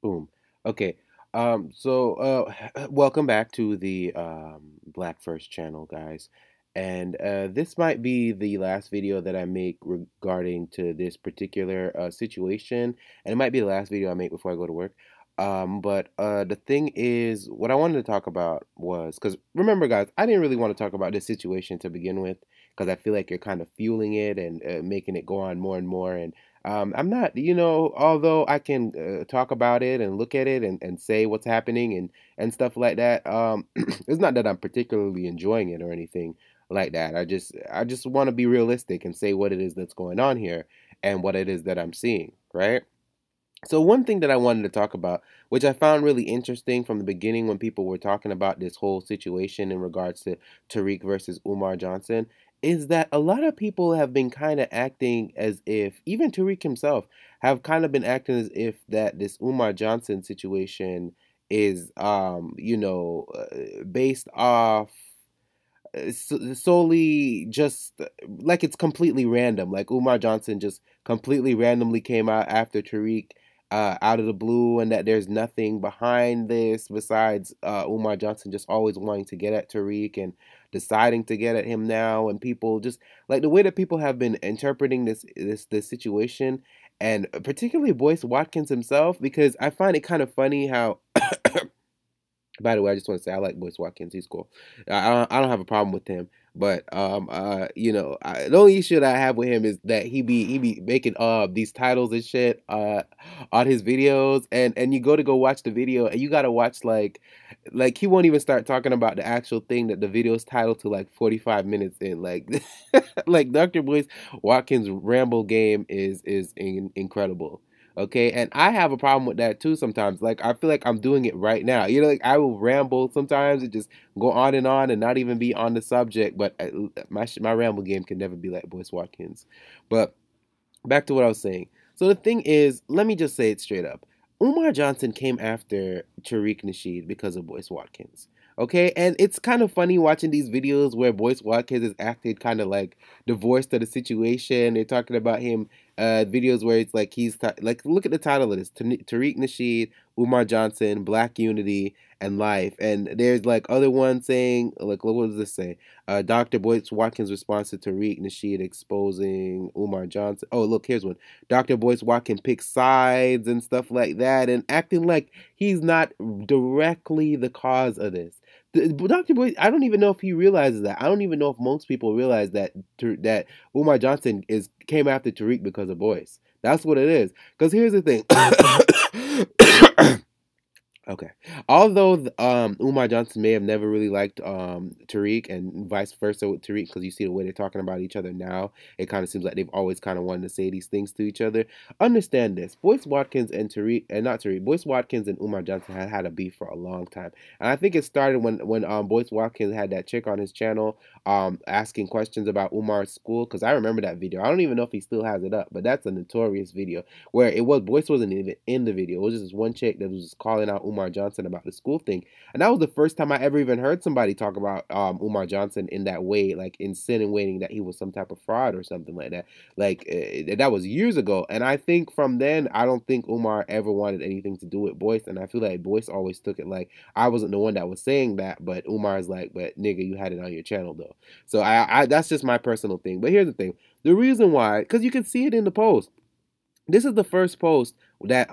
Boom. Okay. Welcome back to the Black First channel, guys. And this might be the last video that I make regarding to this particular situation, and it might be the last video I make before I go to work. But the thing is, what I wanted to talk about was because remember, guys, I didn't really want to talk about this situation to begin with because I feel like you're kind of fueling it and making it go on more and more. And I'm not, although I can talk about it and look at it and say what's happening and stuff like that. It's not that I'm particularly enjoying it or anything like that. I just want to be realistic and say what it is that's going on here and what it is that I'm seeing, right? So one thing that I wanted to talk about, which I found really interesting from the beginning when people were talking about this whole situation in regards to Tariq versus Umar Johnson, is that a lot of people have been kind of acting as if, even Tariq himself, have kind of been acting as if that this Umar Johnson situation is, based off solely just like it's completely random. Like Umar Johnson just completely randomly came out after Tariq out of the blue, and that there's nothing behind this besides Umar Johnson just always wanting to get at Tariq and deciding to get at him now, and people just like the way that people have been interpreting this situation, and particularly Boyce Watkins himself, because I find it kind of funny how by the way, I just want to say I like Boyce Watkins. He's cool. I don't have a problem with him. But the only issue that I have with him is that he be making these titles and shit on his videos, and you go to go watch the video and you gotta watch like he won't even start talking about the actual thing that the video's titled to like 45 minutes in, like like Dr. Boyce Watkins' ramble game is incredible. Okay, and I have a problem with that too sometimes. Like I feel like I'm doing it right now. Like I will ramble sometimes and just go on and not even be on the subject. But my ramble game can never be like Boyce Watkins. But back to what I was saying. So the thing is, let me just say it straight up. Umar Johnson came after Tariq Nasheed because of Boyce Watkins. Okay, and it's kind of funny watching these videos where Boyce Watkins is acted kind of like divorced to the situation. They're talking about him, videos where it's like like look at the title of this: Tariq Nasheed, Umar Johnson, Black Unity, and Life. And there's like other ones saying, like, what does this say? Dr. Boyce Watkins' response to Tariq Nasheed exposing Umar Johnson. Oh, look, here's one. Dr. Boyce Watkins picks sides and stuff like that, and acting like he's not directly the cause of this. Dr. Boyce, I don't even know if he realizes that. I don't even know if most people realize that Umar Johnson came after Tariq because of Boyce. That's what it is. Because here's the thing. Okay. Although Umar Johnson may have never really liked Tariq and vice versa with Tariq, because you see the way they're talking about each other now, it kind of seems like they've always kind of wanted to say these things to each other. Understand this: Boyce Watkins and Tariq, and not Tariq, Boyce Watkins and Umar Johnson had a beef for a long time, and I think it started when Boyce Watkins had that chick on his channel asking questions about Umar's school, because I remember that video. I don't even know if he still has it up, but that's a notorious video where Boyce wasn't even in the video. It was just this one chick that was just calling out Umar Johnson about the school thing, and that was the first time I ever even heard somebody talk about Umar Johnson in that way, like insinuating that he was some type of fraud or something like that. Like that was years ago, and I think from then I don't think Umar ever wanted anything to do with Boyce, and I feel like Boyce always took it like I wasn't the one that was saying that, but Umar's like, but nigga, you had it on your channel though. So I that's just my personal thing. But here's the thing: the reason why, because you can see it in the post. This is the first post that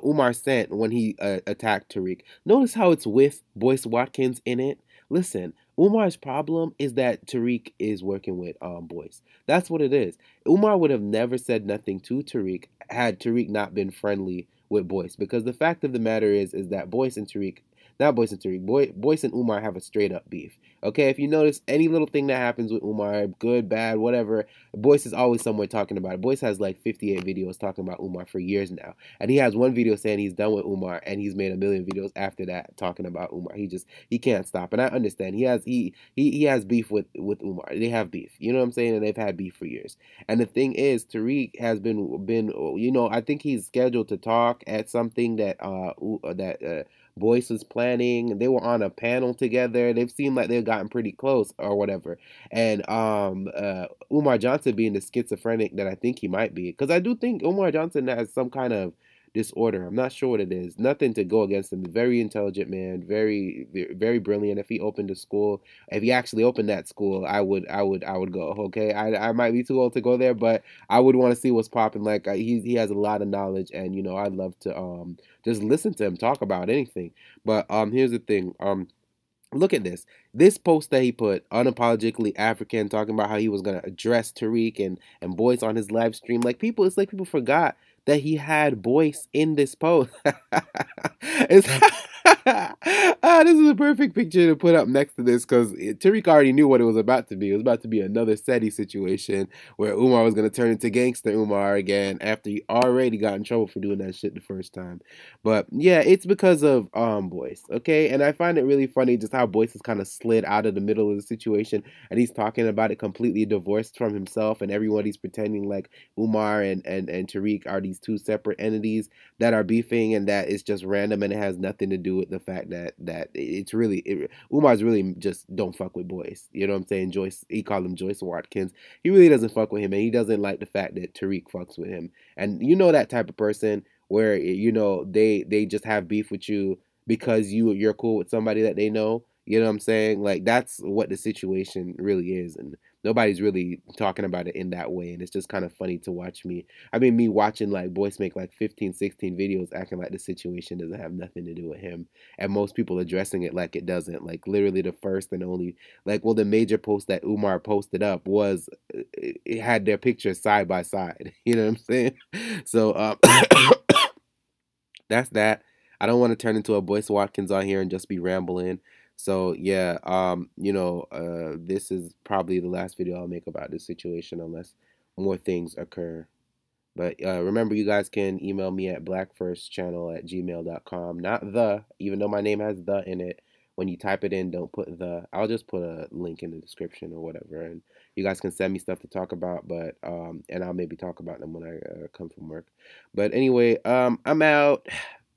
Umar sent when he attacked Tariq. Notice how it's with Boyce Watkins in it. Listen, Umar's problem is that Tariq is working with Boyce. That's what it is. Umar would have never said nothing to Tariq had Tariq not been friendly with Boyce, because the fact of the matter is that Boyce and Tariq, not Boyce and Tariq, Boyce and Umar have a straight up beef. Okay, if you notice any little thing that happens with Umar, good, bad, whatever, Boyce is always somewhere talking about it. Boyce has like 58 videos talking about Umar for years now, and he has one video saying he's done with Umar, and he's made a million videos after that talking about Umar. He can't stop, and I understand he has beef with Umar. They have beef, you know what I'm saying, and they've had beef for years. And the thing is, Tariq has been I think he's scheduled to talk at something that Boyce was planning. They were on a panel together. They've seemed like they've gotten pretty close or whatever. And Umar Johnson being the schizophrenic that I think he might be, because I do think Umar Johnson has some kind of disorder. I'm not sure what it is. Nothing to go against him. Very intelligent man, very brilliant. If he opened a school, if he actually opened that school, I would go. Okay, I might be too old to go there, but I would want to see what's popping. Like he has a lot of knowledge, and I'd love to just listen to him talk about anything. But here's the thing. Look at this. This post that he put, unapologetically African, talking about how he was gonna address Tariq and Boyce on his live stream. Like it's like people forgot that he had Boyce in this post. It's this is a perfect picture to put up next to this because Tariq already knew what it was about to be. It was about to be another SETI situation where Umar was gonna turn into gangster Umar again after he already got in trouble for doing that shit the first time. But yeah, it's because of Boyce, okay? And I find it really funny just how Boyce has kind of slid out of the middle of the situation and he's talking about it completely divorced from himself, and everybody's pretending like Umar and Tariq are these two separate entities that are beefing, and that it's just random and it has nothing to do with the fact that it's really Umar's really just don't fuck with Boyce. You know what I'm saying? Joyce, he called him Boyce Watkins. He really doesn't fuck with him, and he doesn't like the fact that Tariq fucks with him. And that type of person where they just have beef with you because you're cool with somebody that they know. You know what I'm saying? Like that's what the situation really is, and nobody's really talking about it in that way. And it's just kind of funny to watch me. I mean, me watching like Boyce make like 15, 16 videos acting like the situation doesn't have nothing to do with him, and most people addressing it like it doesn't. Like literally the first and only the major post that Umar posted up was it had their pictures side by side. You know what I'm saying? So that's that. I don't want to turn into a Boyce Watkins on here and just be rambling. So yeah, this is probably the last video I'll make about this situation unless more things occur. But remember, you guys can email me at blackfirstchannel@gmail.com. Not the, even though my name has the in it. When you type it in, don't put the. I'll just put a link in the description or whatever, and you guys can send me stuff to talk about. But and I'll maybe talk about them when I come from work. But anyway, I'm out.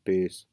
Peace.